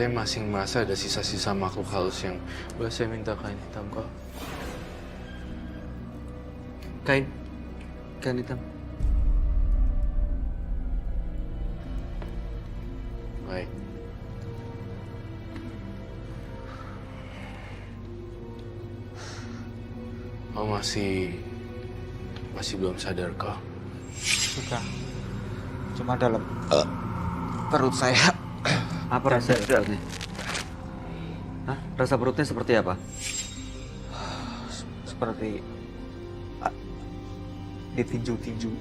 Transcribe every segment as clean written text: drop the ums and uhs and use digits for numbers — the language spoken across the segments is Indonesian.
saya masih merasa ada sisa-sisa makhluk halus yang... Boleh saya minta kain hitam kok? Kain hitam. Baik. Oh masih belum sadar kok? Sudah. Cuma dalam perut saya. Apa rasa perutnya? Hah? Rasa perutnya seperti apa? Seperti ditinju-tinju.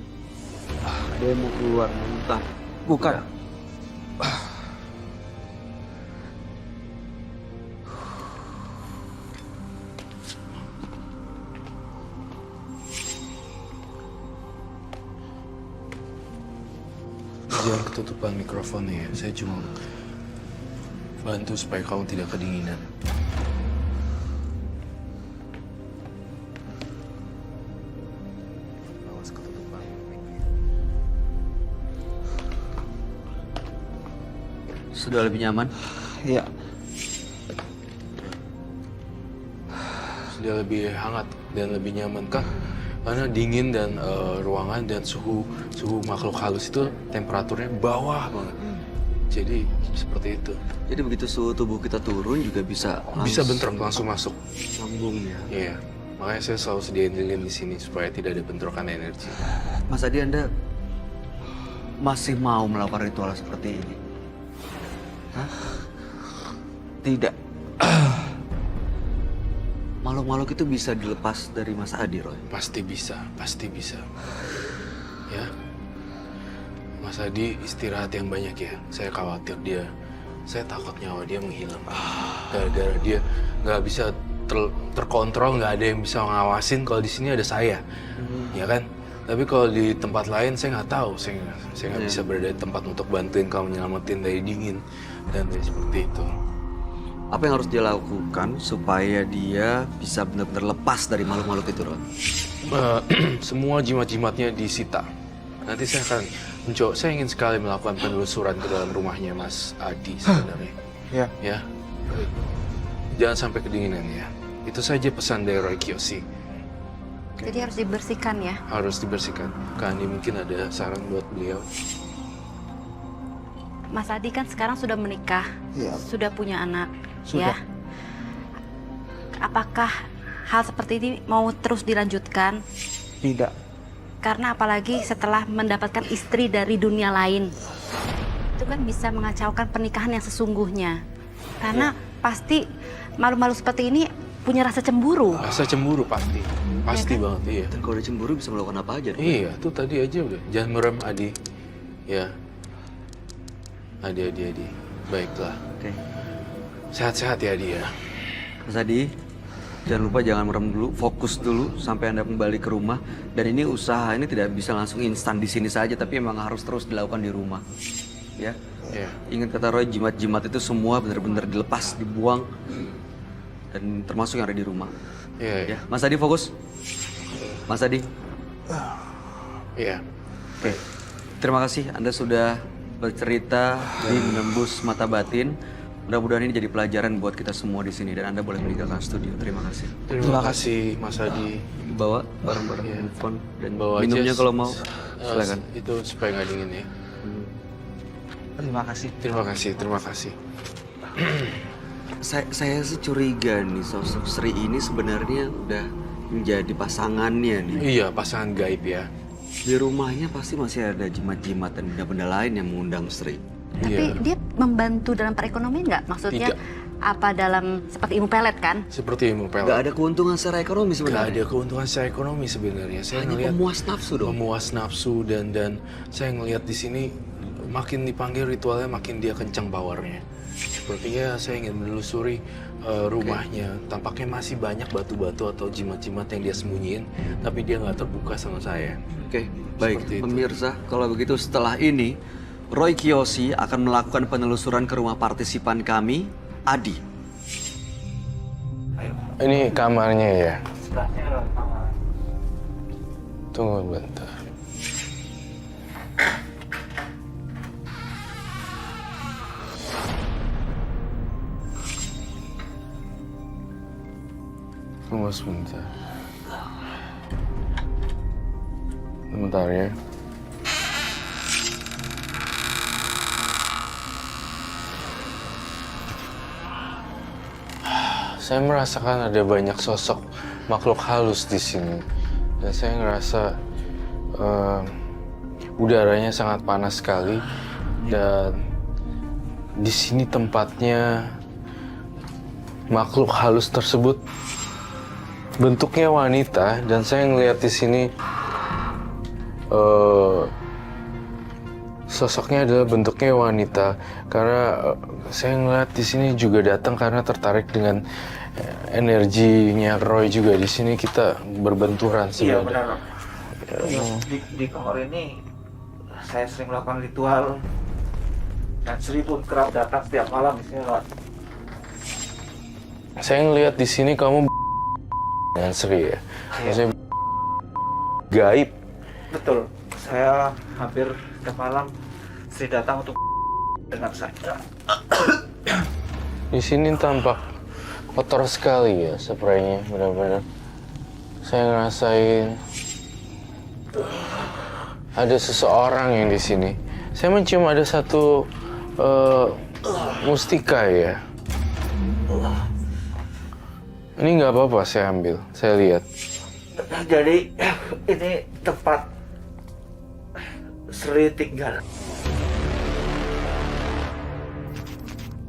Dia mau keluar muntah. Bukan. Jangan ketutupan mikrofonnya ya. Saya cuma bantu supaya kamu tidak kedinginan. Awas ketutupan. Sudah lebih nyaman? Iya. Sudah lebih hangat dan lebih nyaman kah? Karena dingin dan ruangan dan suhu makhluk halus itu temperaturnya bawah banget. Jadi seperti itu. Jadi begitu suhu tubuh kita turun juga bisa Bisa bentrok langsung masuk. lambung ya. Iya. Makanya saya selalu sediain lilin di sini supaya tidak ada bentrokan energi. Mas Adi, Anda masih mau melakukan ritual seperti ini? Hah? Tidak. Makhluk-makhluk itu bisa dilepas dari Mas Adi, Roy? Pasti bisa. Ya. Mas Adi istirahat yang banyak ya. Saya khawatir saya takut nyawa dia menghilang. Gara-gara dia nggak bisa terkontrol, nggak ada yang bisa ngawasin kalau di sini ada saya. Ya kan? Tapi kalau di tempat lain saya nggak tahu. Saya nggak bisa berada di tempat untuk bantuin kamu nyelamatin dari dingin dan dari seperti itu. Apa yang harus dia lakukan supaya dia bisa benar-benar lepas dari makhluk-makhluk itu, Roy? Semua jimat-jimatnya disita. Nanti saya akan mencoba. Saya ingin sekali melakukan penelusuran ke dalam rumahnya Mas Adi sebenarnya. Iya. Ya. Jangan sampai kedinginan ya. Itu saja pesan dari Roy Kiyoshi. Jadi harus dibersihkan ya. Harus dibersihkan. Kak Andi mungkin ada saran buat beliau? Mas Adi kan sekarang sudah menikah, Iya. sudah punya anak, Sudah. ya. Apakah hal seperti ini mau terus dilanjutkan? Tidak. Karena apalagi setelah mendapatkan istri dari dunia lain, itu kan bisa mengacaukan pernikahan yang sesungguhnya. Karena pasti malu-malu seperti ini punya rasa cemburu. Rasa cemburu pasti. Pasti banget, iya. Dan kalau dia cemburu bisa melakukan apa aja, Roy? Iya, tuh tadi aja udah. Jangan merem, Adi. Ya. Adi. Baiklah. Oke. Sehat-sehat ya, Adi ya. Mas Adi, jangan lupa jangan merem dulu, fokus dulu sampai Anda kembali ke rumah. Dan ini usaha ini tidak bisa langsung instan di sini saja, tapi memang harus terus dilakukan di rumah. Ya. Iya. Ingat kata Roy, jimat-jimat itu semua benar-benar dilepas, dibuang. Dan termasuk yang ada di rumah. Iya. Ya, Mas Adi fokus. Mas Adi. Iya. Oke. Terima kasih Anda sudah bercerita di Menembus Mata Batin. Mudah-mudahan ini jadi pelajaran buat kita semua di sini dan Anda boleh meninggalkan studio. Terima kasih. Terima kasih, Mas Adi. Bawa barang-barang handphone dan Bawa minumnya aja kalau mau. eh, Silakan. Itu supaya nggak dingin ya. Terima kasih. Terima kasih. Saya sih curiga nih sosok Sri ini sebenarnya udah menjadi pasangannya nih. Iya, pasangan gaib ya. Di rumahnya pasti masih ada jimat-jimat dan benda-benda lain yang mengundang Sri. Tapi Iya. dia membantu dalam perekonomian nggak? Maksudnya Tidak. apa dalam seperti ilmu pelet kan? Seperti ilmu Gak pelet. ada keuntungan secara ekonomi Nggak sebenarnya. ada keuntungan secara ekonomi sebenarnya. Saya Hanya ngelihat pemuas nafsu dong. memuas nafsu dan saya ngelihat di sini makin dipanggil ritualnya makin dia kencang powernya. Sepertinya saya ingin menelusuri rumahnya. Tampaknya masih banyak batu-batu atau jimat-jimat yang dia sembunyiin, tapi dia nggak terbuka sama saya. Oke, baik. Seperti itu. Pemirsa, kalau begitu setelah ini Roy Kiyoshi akan melakukan penelusuran ke rumah partisipan kami, Adi. Ini kamarnya ya. Tunggu bentar. Tunggu sebentar. Sebentar ya. Saya merasakan ada banyak sosok makhluk halus di sini. Dan saya ngerasa udaranya sangat panas sekali. Dan di sini tempatnya makhluk halus tersebut bentuknya wanita, dan saya ngelihat di sini sosoknya adalah bentuknya wanita, karena saya ngeliat di sini juga datang karena tertarik dengan energinya Roy juga. Di sini kita berbenturan Iya sebenarnya. benar. Di kamar ini saya sering melakukan ritual dan Sri pun kerap datang setiap malam di sini, Lord. Saya ngelihat di sini kamu dengan Sri ya. Maksudnya gaib. Betul. Saya hampir setiap malam Sri datang untuk dengan saya. Di sini tampak kotor sekali ya spraynya, benar-benar. Saya ngerasain ada seseorang yang di sini. Saya mencium ada satu mustika ya. Ini nggak apa-apa, saya ambil, saya lihat. Jadi ini tempat Sri tinggal.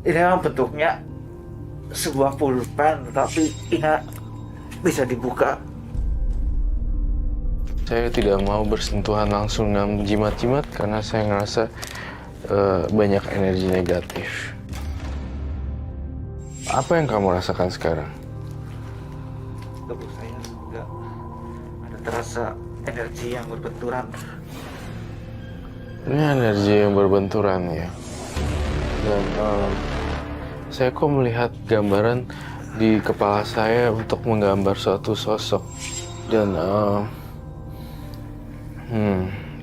Ini memang bentuknya sebuah pulpen, tapi ini bisa dibuka. Saya tidak mau bersentuhan langsung dengan jimat-jimat karena saya ngerasa banyak energi negatif. Apa yang kamu rasakan sekarang? Tubuh saya juga ada terasa energi yang berbenturan. Ini energi yang berbenturan ya. Dan saya kok melihat gambaran di kepala saya untuk menggambar suatu sosok. Dan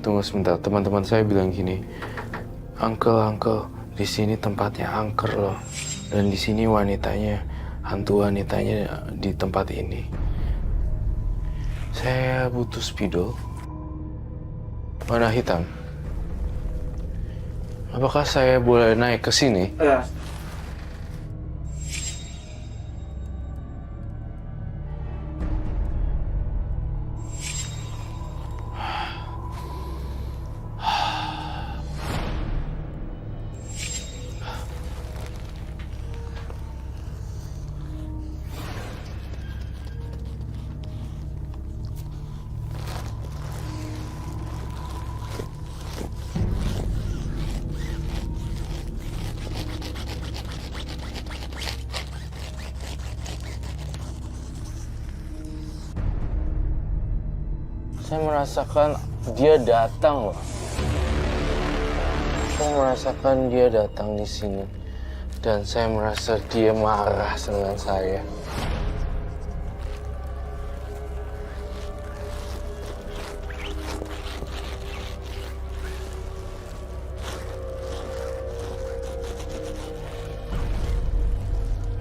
tunggu sebentar, teman-teman saya bilang gini, Uncle, di sini tempatnya angker loh. Dan di sini wanitanya, hantu wanitanya di tempat ini. Saya butuh spidol. Warna hitam. Apakah saya boleh naik ke sini? Ya, Saya merasakan dia datang loh. Saya merasakan dia datang di sini. Dan saya merasa dia marah dengan saya.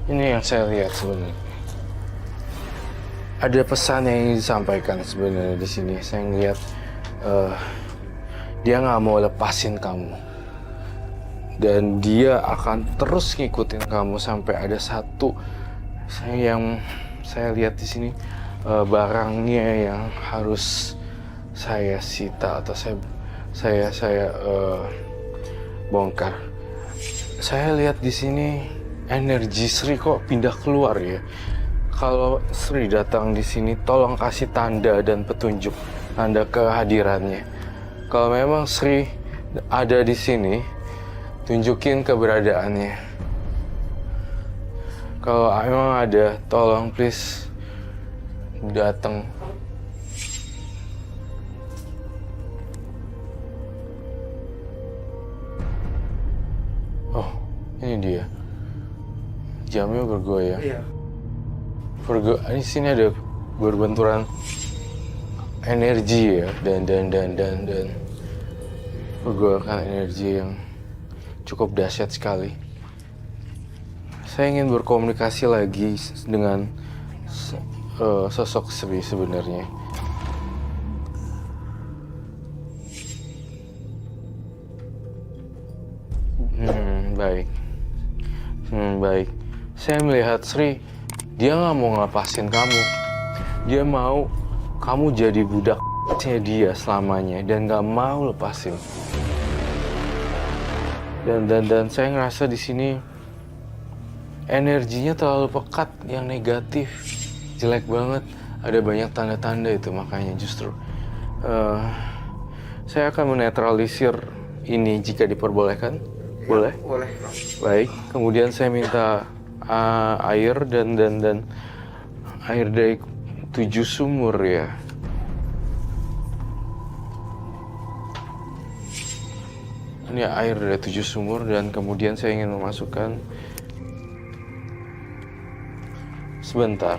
Ini yang saya lihat sebenarnya. Ada pesan yang ingin disampaikan sebenarnya di sini. Saya ngeliat dia nggak mau lepasin kamu, dan dia akan terus ngikutin kamu sampai ada satu yang saya lihat di sini, barangnya yang harus saya sita atau saya bongkar. Saya lihat di sini energi Sri kok pindah keluar ya. Kalau Sri datang di sini, tolong kasih tanda dan petunjuk, tanda kehadirannya. Kalau memang Sri ada di sini, tunjukin keberadaannya. Kalau memang ada, tolong please datang. Oh, ini dia. Jamnya bergoyang. iya. Di sini ada berbenturan energi ya, dan pergolakan energi yang cukup dahsyat sekali. Saya ingin berkomunikasi lagi dengan sosok Sri sebenarnya. Baik. Baik. Saya melihat Sri, dia nggak mau ngelepasin kamu. Dia mau kamu jadi budaknya dia selamanya dan nggak mau lepasin. Dan saya ngerasa di sini energinya terlalu pekat, yang negatif, jelek banget. Ada banyak tanda-tanda itu, makanya justru saya akan menetralisir ini jika diperbolehkan. Boleh? Boleh. Baik. Kemudian saya minta air dan air dari 7 sumur ya. Ini air dari 7 sumur dan kemudian saya ingin memasukkan sebentar.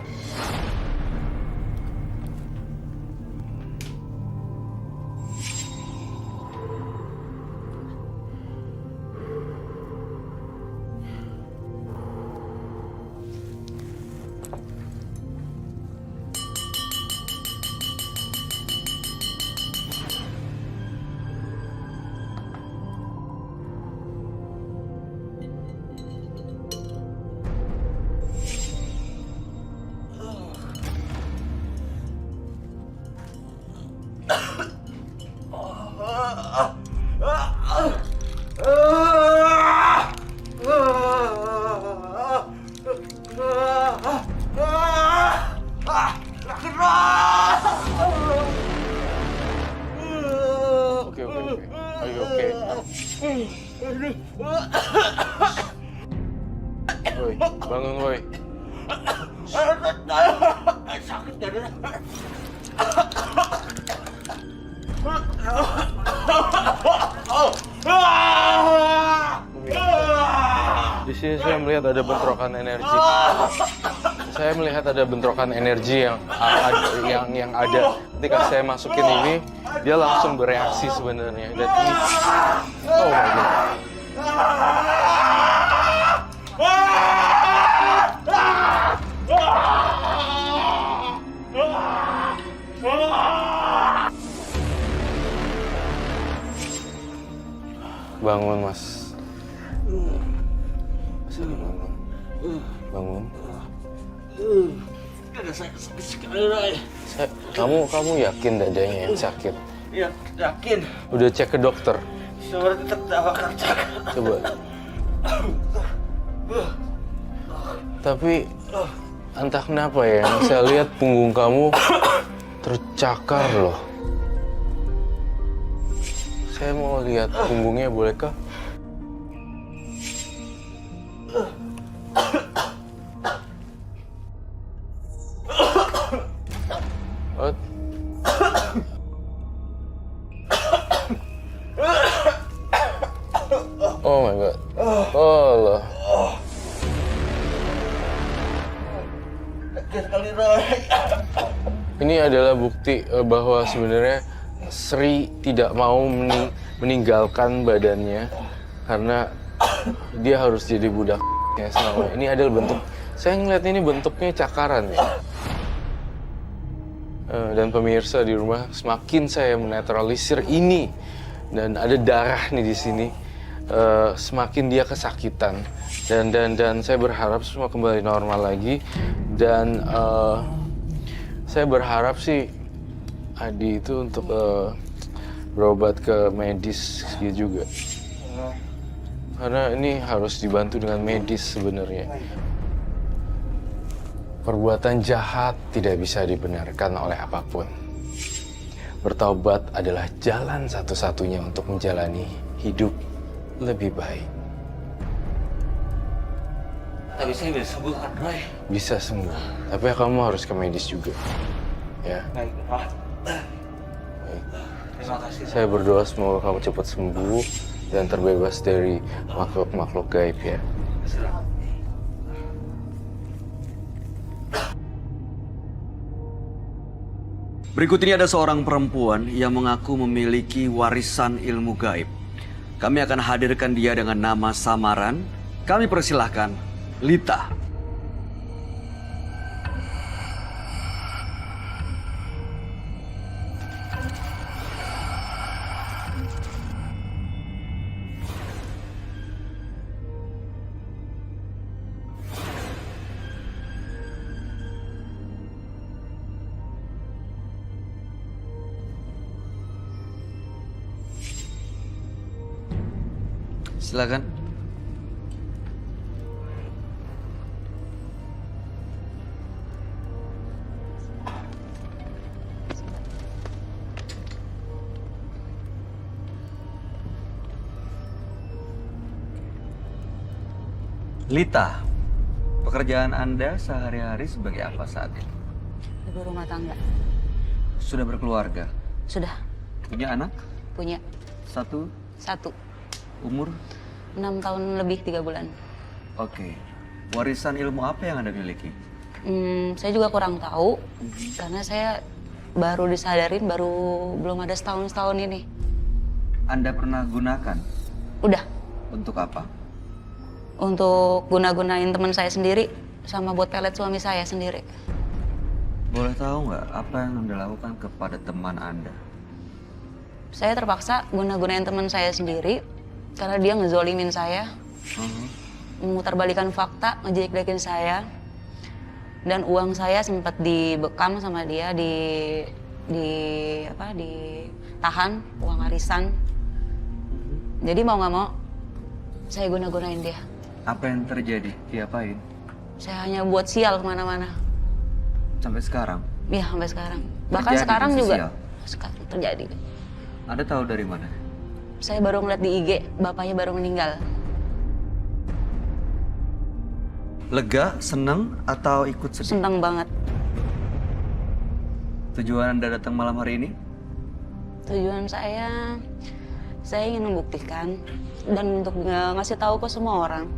Oke. Are you okay? Woi, bangun woi. Sakit dada. Di sini saya melihat ada bentrokan energi. Saya melihat ada bentrokan energi yang ada ketika saya masukin ini, dia langsung bereaksi sebenarnya. Dan ini, oh my god. Bangun mas. Bisa bangun. Bangun. Dada saya sakit sekali, Ray. Kamu yakin dadanya yang sakit? Iya, yakin. Udah cek ke dokter? Suara tetap kerja. Coba. Tapi entah kenapa ya, saya lihat punggung kamu tercakar loh. Saya mau lihat punggungnya, bolehkah? What? Oh my god. Oh Allah. Sekali, Ray. Ini adalah bukti bahwa sebenarnya Sri tidak mau meninggalkan badannya karena dia harus jadi budaknya selama. Ini adalah bentuk. Saya ngeliat ini bentuknya cakaran ya. Dan pemirsa di rumah, semakin saya menetralisir ini dan ada darah nih di sini, semakin dia kesakitan. Dan saya berharap semua kembali normal lagi. Dan saya berharap sih Adi itu untuk berobat ke medis gitu juga. Karena ini harus dibantu dengan medis sebenarnya. Perbuatan jahat tidak bisa dibenarkan oleh apapun. Bertaubat adalah jalan satu-satunya untuk menjalani hidup lebih baik. Tapi saya bisa sembuh kan, Ray? Bisa sembuh, tapi kamu harus ke medis juga. Ya. Baik, Pak. Baik. Terima kasih. Saya berdoa semoga kamu cepat sembuh dan terbebas dari makhluk-makhluk gaib ya. Berikut ini ada seorang perempuan yang mengaku memiliki warisan ilmu gaib. Kami akan hadirkan dia dengan nama samaran. Kami persilahkan Lita. Silakan. Lita, pekerjaan Anda sehari-hari sebagai apa saat ini? Ibu rumah tangga. Sudah berkeluarga? Sudah Punya anak? punya Satu? satu. Umur? 6 tahun lebih 3 bulan. Oke. Warisan ilmu apa yang Anda miliki? Saya juga kurang tahu karena saya baru disadarin belum ada setahun ini. Anda pernah gunakan? Udah Untuk apa? untuk guna-gunain teman saya sendiri sama buat pelet suami saya sendiri. Boleh tahu nggak apa yang Anda lakukan kepada teman Anda? Saya terpaksa guna-gunain teman saya sendiri karena dia ngezolimin saya, memutarbalikan fakta, ngejelek-jelekin saya, dan uang saya sempat dibekam sama dia, ditahan uang arisan. Jadi mau nggak mau saya guna-gunain dia. Apa yang terjadi? Diapain? Saya hanya buat sial kemana-mana. Sampai sekarang? Iya sampai sekarang. Bahkan Terjadi sekarang masih juga sial? sekarang terjadi. Anda tahu dari mana? Saya baru ngeliat di IG, bapaknya baru meninggal. Lega, senang, atau ikut sedih? Seneng banget. Tujuan Anda datang malam hari ini? Tujuan saya ingin membuktikan dan untuk ngasih tahu ke semua orang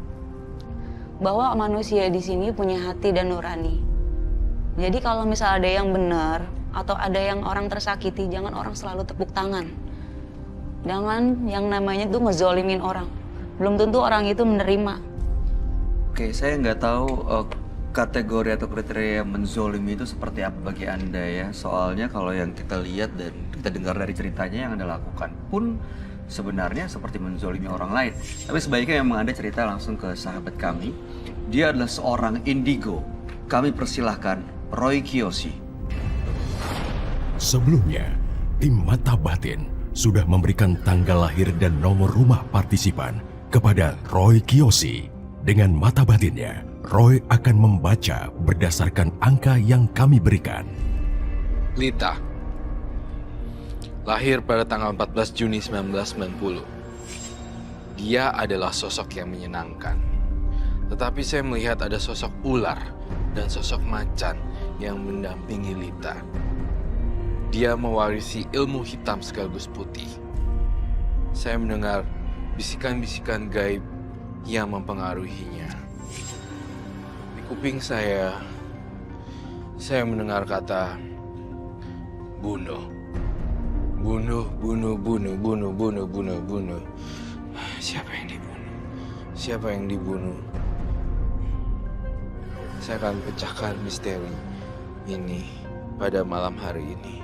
bahwa manusia di sini punya hati dan nurani. Jadi kalau misal ada yang benar atau ada yang orang tersakiti, jangan orang selalu tepuk tangan. Jangan yang namanya tuh ngezolimin orang. Belum tentu orang itu menerima. Oke, saya nggak tahu kategori atau kriteria menzolimi itu seperti apa bagi Anda ya. Soalnya kalau yang kita lihat dan kita dengar dari ceritanya yang Anda lakukan pun sebenarnya seperti menzolimi orang lain. Tapi sebaiknya memang Anda cerita langsung ke sahabat kami. Dia adalah seorang indigo. Kami persilahkan Roy Kiyoshi. Sebelumnya, tim Mata Batin sudah memberikan tanggal lahir dan nomor rumah partisipan kepada Roy Kiyoshi. Dengan mata batinnya, Roy akan membaca berdasarkan angka yang kami berikan. Lita, lahir pada tanggal 14 Juni 1990. Dia adalah sosok yang menyenangkan. Tetapi saya melihat ada sosok ular dan sosok macan yang mendampingi Lita. Dia mewarisi ilmu hitam sekaligus putih. Saya mendengar bisikan-bisikan gaib yang mempengaruhinya. Di kuping saya mendengar kata bunuh. Bunuh, bunuh, bunuh, bunuh, bunuh, bunuh, bunuh. Siapa yang dibunuh? Siapa yang dibunuh? Saya akan pecahkan misteri ini pada malam hari ini.